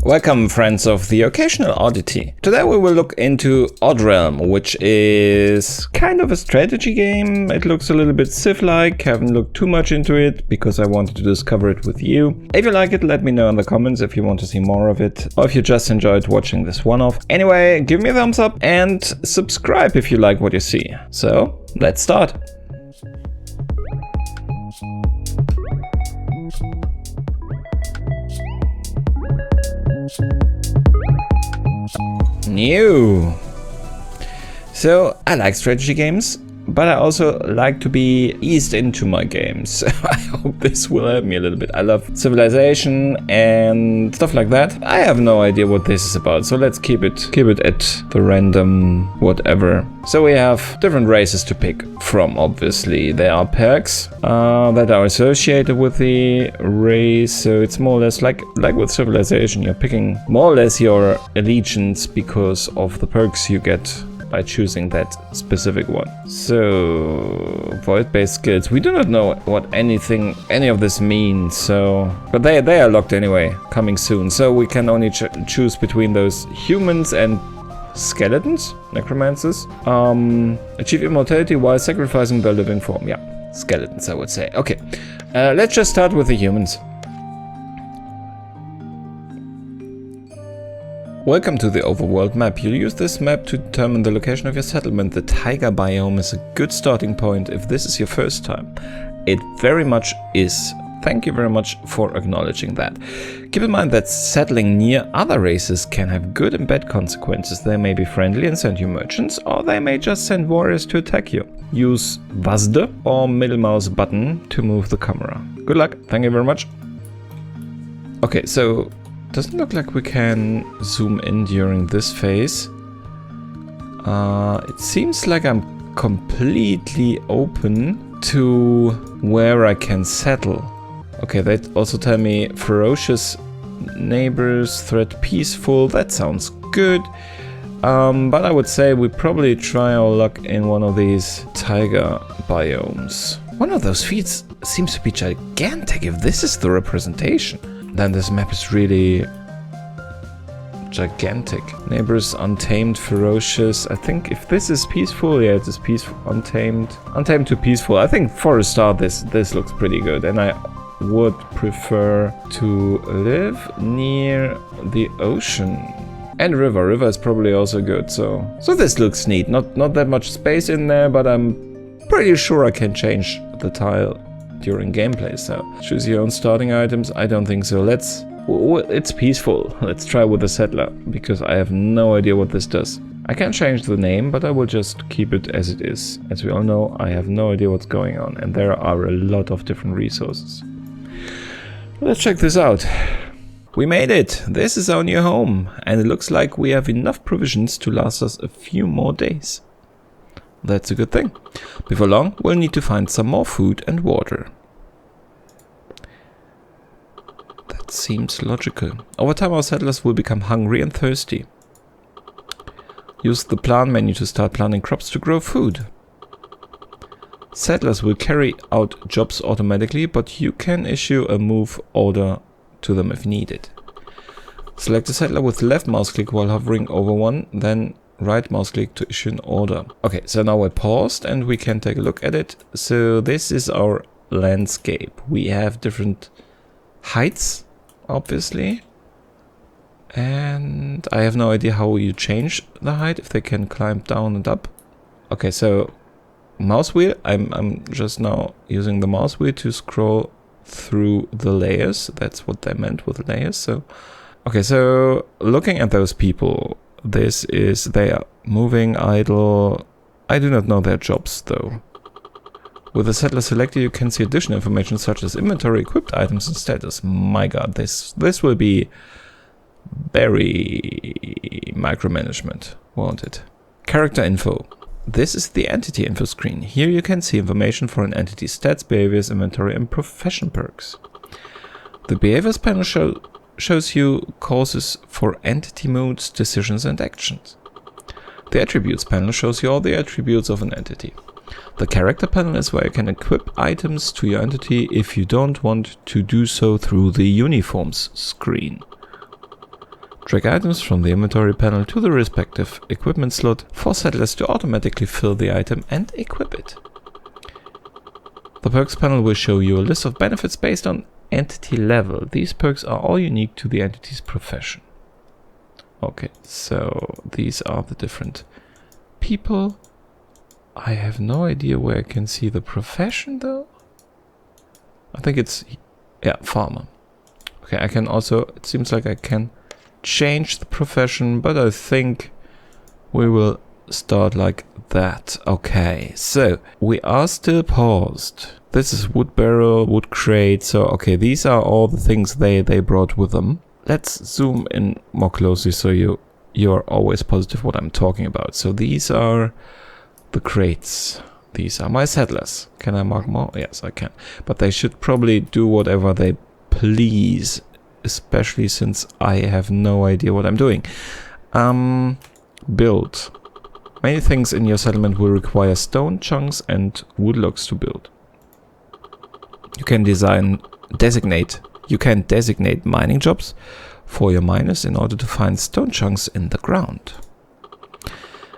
Welcome, friends of the Occasional Oddity. Today we will look into Odd Realm, which is kind of a strategy game. It looks a little bit Civ-like, haven't looked too much into it because I wanted to discover it with you. If you like it, let me know in the comments if you want to see more of it, or if you just enjoyed watching this one-off. Anyway, give me a thumbs up and subscribe if you like what you see. So, let's start. New. So I like strategy games, but I also like to be eased into my games. I hope this will help me a little bit. I love civilization and stuff like that. I have no idea what this is about, so let's keep it at the random whatever. So we have different races to pick from, obviously. There are perks that are associated with the race, so it's more or less like with civilization. You're picking more or less your allegiance because of the perks you get by choosing that specific one. So, void-based skills. We do not know what any of this means, so... But they are locked anyway, coming soon. So we can only choose between those humans and skeletons, necromancers. Achieve immortality while sacrificing their living form. Yeah, skeletons, I would say. Okay, let's just start with the humans. Welcome to the overworld map. You'll use this map to determine the location of your settlement. The taiga biome is a good starting point if this is your first time. It very much is. Thank you very much for acknowledging that. Keep in mind that settling near other races can have good and bad consequences. They may be friendly and send you merchants, or they may just send warriors to attack you. Use WASD or middle mouse button to move the camera. Good luck. Thank you very much. Okay, so doesn't look like we can zoom in during this phase. It seems like I'm completely open to where I can settle. Okay, they also tell me ferocious neighbors, threat peaceful. That sounds good. But I would say we probably try our luck in one of these taiga biomes. One of those feats seems to be gigantic. If this is the representation, then this map is really gigantic. Neighbors, untamed, ferocious. I think if this is peaceful, yeah, it is peaceful. Untamed to peaceful. I think for a start, this looks pretty good, and I would prefer to live near the ocean and river. River is probably also good. So this looks neat. Not that much space in there, but I'm pretty sure I can change the tile during gameplay, so choose your own starting items. I don't think so. It's peaceful. Let's try with the settler, because I have no idea what this does. I can change the name, but I will just keep it as it is. As we all know, I have no idea what's going on, and there are a lot of different resources. Let's check this out. We made it! This is our new home, and it looks like we have enough provisions to last us a few more days. That's a good thing. Before long, we'll need to find some more food and water. That seems logical. Over time, our settlers will become hungry and thirsty. Use the plant menu to start planting crops to grow food. Settlers will carry out jobs automatically, but you can issue a move order to them if needed. Select a settler with left mouse click while hovering over one, then right mouse click to issue an order. Okay, so now we're paused and we can take a look at it. So this is our landscape. We have different heights, obviously. And I have no idea how you change the height, if they can climb down and up. Okay, so mouse wheel. I'm just now using the mouse wheel to scroll through the layers. That's what they meant with layers. So, okay, so looking at those people, they are moving, idle. I do not know their jobs though. With the settler selected, you can see additional information such as inventory, equipped items, and status. My god, this will be very micromanagement, won't it? Character info. This is the entity info screen. Here you can see information for an entity's stats, behaviors, inventory, and profession perks. The behaviors panel shows you causes for entity moods, decisions, and actions. The attributes panel shows you all the attributes of an entity. The character panel is where you can equip items to your entity if you don't want to do so through the uniforms screen. Drag items from the inventory panel to the respective equipment slot for settlers to automatically fill the item and equip it. The perks panel will show you a list of benefits based on entity level. These perks are all unique to the entity's profession. Okay, so these are the different people. I have no idea where I can see the profession though. I think it's, yeah, farmer. Okay, I can also, it seems like I can change the profession, but I think we will start like that. Okay, so we are still paused. This is wood barrel, wood crate. So, okay, these are all the things they brought with them. Let's zoom in more closely so you're always positive what I'm talking about. So these are the crates. These are my settlers. Can I mark more? Yes, I can. But they should probably do whatever they please, especially since I have no idea what I'm doing. Build. Many things in your settlement will require stone chunks and wood logs to build. You can designate mining jobs for your miners in order to find stone chunks in the ground.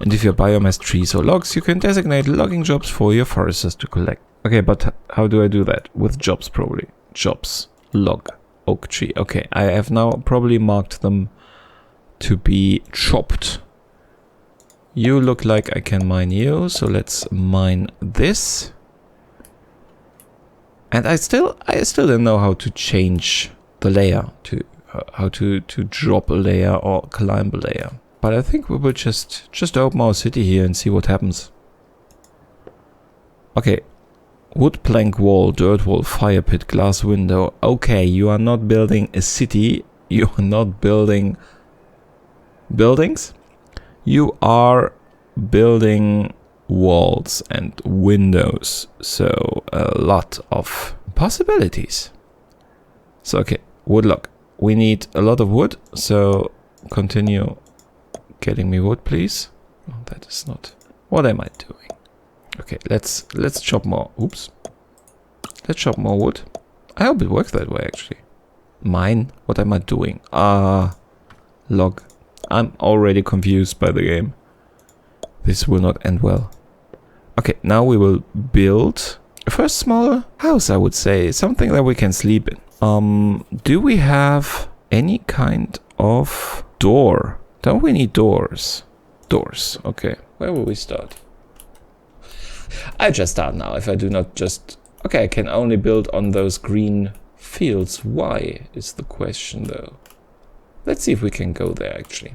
And if your biome has trees or logs, you can designate logging jobs for your foresters to collect. Okay, but how do I do that? With jobs, probably. Jobs. Log. Oak tree. Okay, I have now probably marked them to be chopped. You look like I can mine you, so let's mine this. And I still don't know how to change the layer, how to drop a layer or climb a layer. But I think we will just open our city here and see what happens. Okay. Wood plank wall, dirt wall, fire pit, glass window. Okay, you are not building a city. You are not building buildings. You are building walls and windows. So a lot of possibilities. So okay, wood log. We need a lot of wood. So continue getting me wood, please. Oh, that is not. What am I doing? Okay, let's chop more. Oops. Let's chop more wood. I hope it works that way, actually. Mine? What am I doing? Log. I'm already confused by the game. This will not end well. Okay, now we will build a first smaller house, I would say. Something that we can sleep in. Do we have any kind of door? Don't we need doors? Doors, okay. Where will we start? I just start now, if I do not just... Okay, I can only build on those green fields. Why is the question, though? Let's see if we can go there, actually.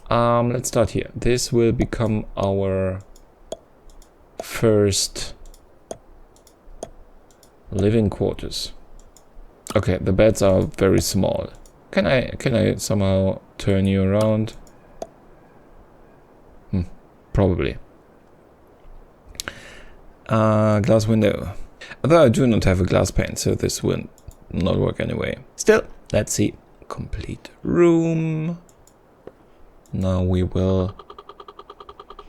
Let's start here. This will become our first living quarters. Okay, the beds are very small. Can I somehow turn you around? Probably. Glass window. Although I do not have a glass pane, so this will not work anyway. Still, let's see. Complete room. Now we will...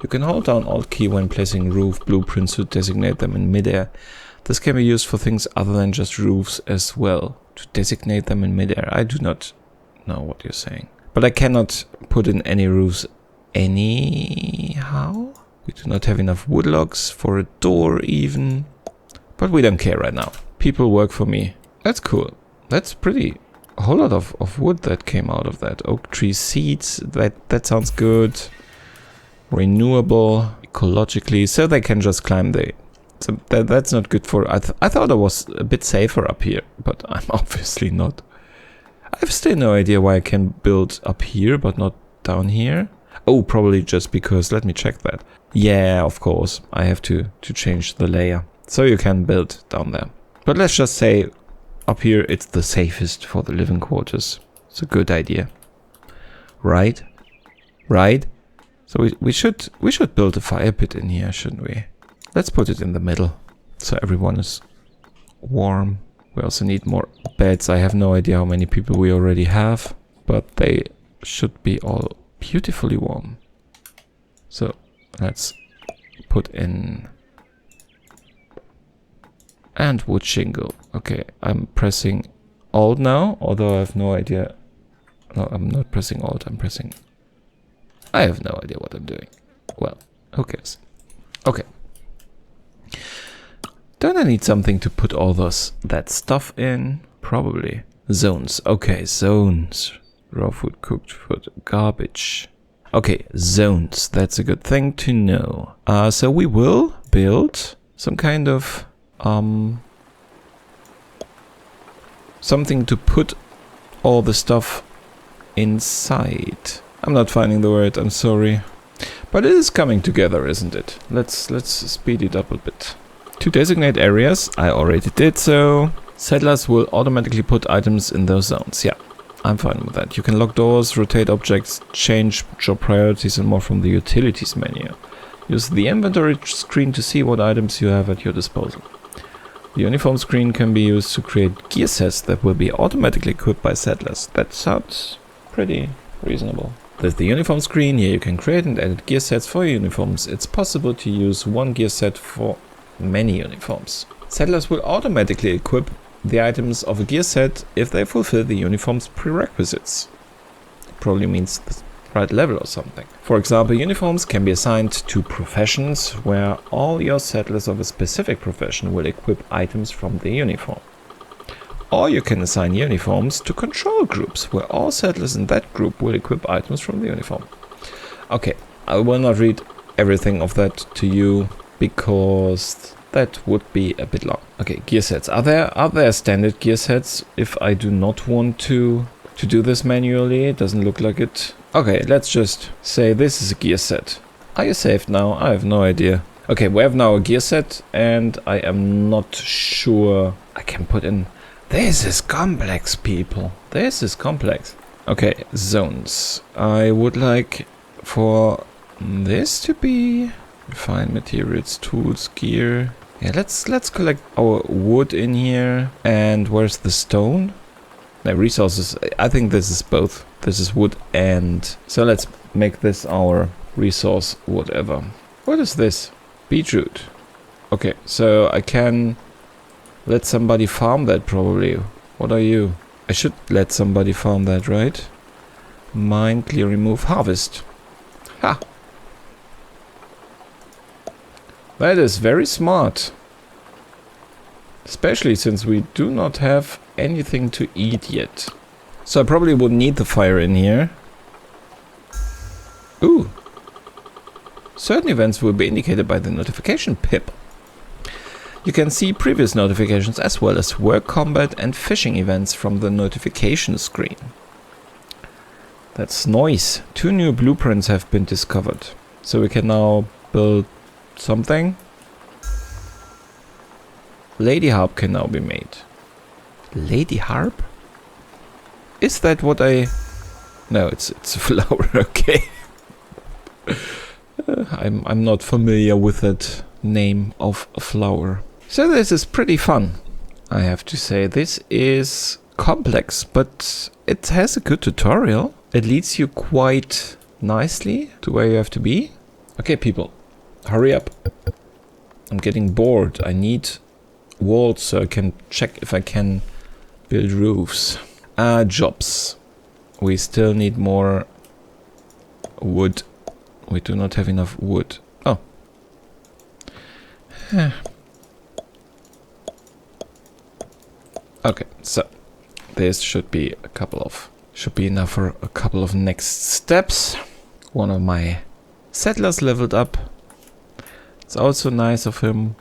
You can hold down Alt key when placing roof blueprints to designate them in midair. This can be used for things other than just roofs as well. To designate them in midair. I do not know what you're saying. But I cannot put in any roofs anyhow. We do not have enough wood logs for a door even. But we don't care right now. People work for me. That's cool. That's pretty... A whole lot of wood that came out of that. Oak tree seeds. That sounds good. Renewable. Ecologically. So they can just climb the... So that's not good for... I thought I was a bit safer up here. But I'm obviously not. I have still no idea why I can build up here but not down here. Oh, probably just because... Let me check that. Yeah, of course. I have to change the layer. So you can build down there. But let's just say up here it's the safest for the living quarters. It's a good idea. Right? Right? So we should build a fire pit in here, shouldn't we? Let's put it in the middle. So everyone is warm. We also need more beds. I have no idea how many people we already have. But they should be all beautifully warm. So let's put in... And wood shingle. Okay, I'm pressing Alt now, although I have no idea No, I'm not pressing Alt, I'm pressing... I have no idea what I'm doing. Well, who cares? Okay. Don't I need something to put all that stuff in? Probably. Zones. Okay, zones. Raw food, cooked food, garbage. Okay, zones. That's a good thing to know. So we will build some kind of something to put all the stuff inside. I'm not finding the word, I'm sorry. But it is coming together, isn't it? Let's speed it up a bit. To designate areas, I already did so. Settlers will automatically put items in those zones. Yeah, I'm fine with that. You can lock doors, rotate objects, change job priorities and more from the utilities menu. Use the inventory screen to see what items you have at your disposal. The uniform screen can be used to create gear sets that will be automatically equipped by settlers. That sounds pretty reasonable. There's the uniform screen. Here you can create and edit gear sets for your uniforms. It's possible to use one gear set for many uniforms. Settlers will automatically equip the items of a gear set if they fulfill the uniform's prerequisites. It probably means the right level or something. For example, uniforms can be assigned to professions where all your settlers of a specific profession will equip items from the uniform. Or you can assign uniforms to control groups where all settlers in that group will equip items from the uniform. Okay, I will not read everything of that to you because that would be a bit long. Okay, gear sets. Are there standard gear sets if I do not want to do this manually? It doesn't look like it. Okay, let's just say this is a gear set. Are you saved now? I have no idea. Okay, we have now a gear set and I am not sure I can put in... This is complex, people. This is complex. Okay, zones. I would like for this to be refined materials, tools, gear. Yeah, let's collect our wood in here. And where's the stone? No, resources. I think this is both. This is wood and... So let's make this our resource, whatever. What is this? Beetroot. Okay, so I can let somebody farm that probably. What are you? I should let somebody farm that, right? Mine, clear, remove, harvest. Ha! That is very smart. Especially since we do not have anything to eat yet. So I probably would need the fire in here. Ooh. Certain events will be indicated by the notification pip. You can see previous notifications as well as work, combat and fishing events from the notification screen. That's nice. 2 new blueprints have been discovered. So we can now build something. Lady harp can now be made. Lady harp? Is that what I... No, it's a flower, okay. I'm not familiar with that name of a flower. So this is pretty fun, I have to say. This is complex, but it has a good tutorial. It leads you quite nicely to where you have to be. Okay, people, hurry up. I'm getting bored. I need walls so I can check if I can build roofs. Jobs. We still need more wood. We do not have enough wood. Oh. Okay, so this should be enough for a couple of next steps. One of my settlers leveled up. It's also nice of him.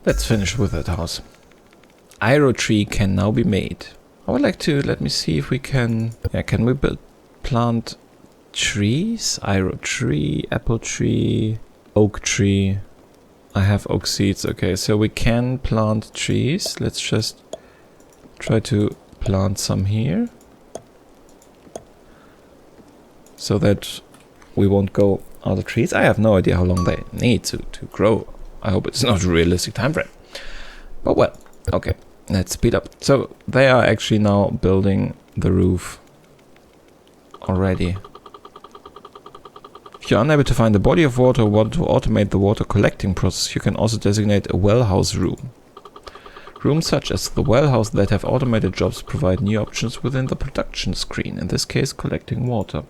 Let's finish with that house. Iron tree can now be made. I would like to, let me see if we can... Yeah, can we plant trees? Iron tree, apple tree, oak tree. I have oak seeds. Okay, so we can plant trees. Let's just try to plant some here. So that we won't go out of trees. I have no idea how long they need to grow. I hope it's not a realistic time frame. But well, okay. Let's speed up. So they are actually now building the roof already. If you're unable to find a body of water or want to automate the water collecting process, you can also designate a well house room. Rooms such as the well house that have automated jobs provide new options within the production screen, in this case collecting water.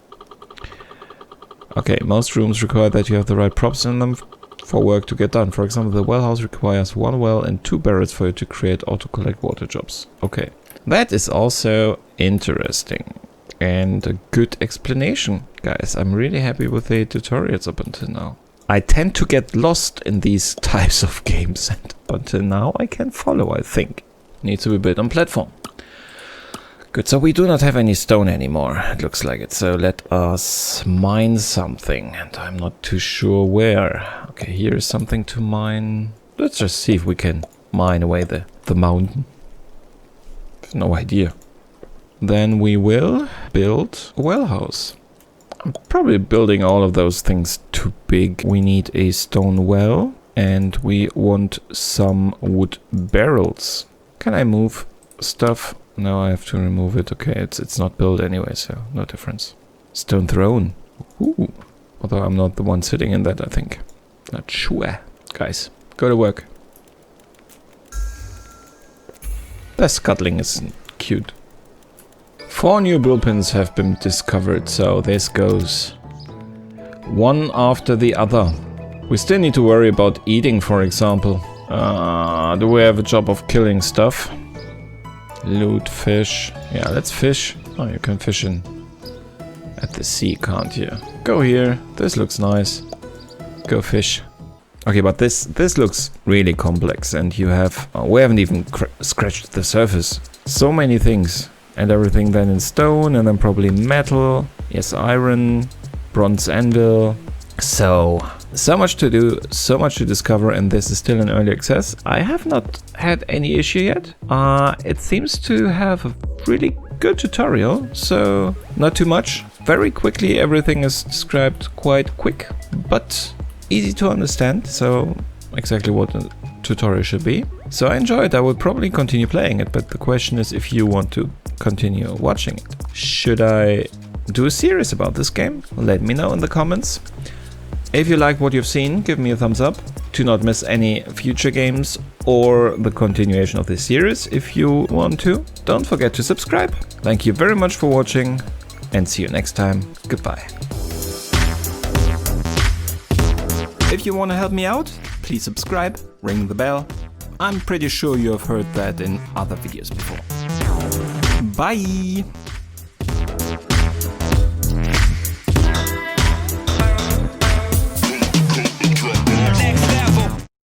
Okay, most rooms require that you have the right props in them for work to get done. For example, the well house requires 1 well and 2 barrels for you to create auto-collect water jobs. Okay, that is also interesting and a good explanation, guys. I'm really happy with the tutorials up until now. I tend to get lost in these types of games, and until now I can follow, I think. Needs to be built on platform. Good, so we do not have any stone anymore, it looks like it. So let us mine something, and I'm not too sure where. Okay, here is something to mine. Let's just see if we can mine away the mountain. No idea. Then we will build a well house. I'm probably building all of those things too big. We need a stone well, and we want some wood barrels. Can I move stuff? No, I have to remove it. Okay, it's not built anyway, so no difference. Stone throne. Ooh. Although I'm not the one sitting in that, I think. Not sure. Guys, go to work. The scuttling is cute. 4 new bullpens have been discovered, so this goes one after the other. We still need to worry about eating, for example. Do we have a job of killing stuff? Loot fish. Yeah, let's fish. Oh, you can fish in at the sea, can't you? Go here. This looks nice. Go fish. Okay, but this looks really complex, and you have... we haven't even scratched the surface. So many things. And everything then in stone, and then probably metal. Yes, iron. Bronze anvil. So much to do, so much to discover, and this is still in early access. I have not had any issue yet. It seems to have a really good tutorial, so not too much. Very quickly, everything is described quite quick, but easy to understand, so exactly what a tutorial should be. So I enjoy it. I will probably continue playing it, but the question is if you want to continue watching it. Should I do a series about this game? Let me know in the comments. If you like what you've seen, give me a thumbs up. Do not miss any future games or the continuation of this series if you want to. Don't forget to subscribe. Thank you very much for watching, and see you next time. Goodbye. If you want to help me out, please subscribe, ring the bell. I'm pretty sure you have heard that in other videos before. Bye!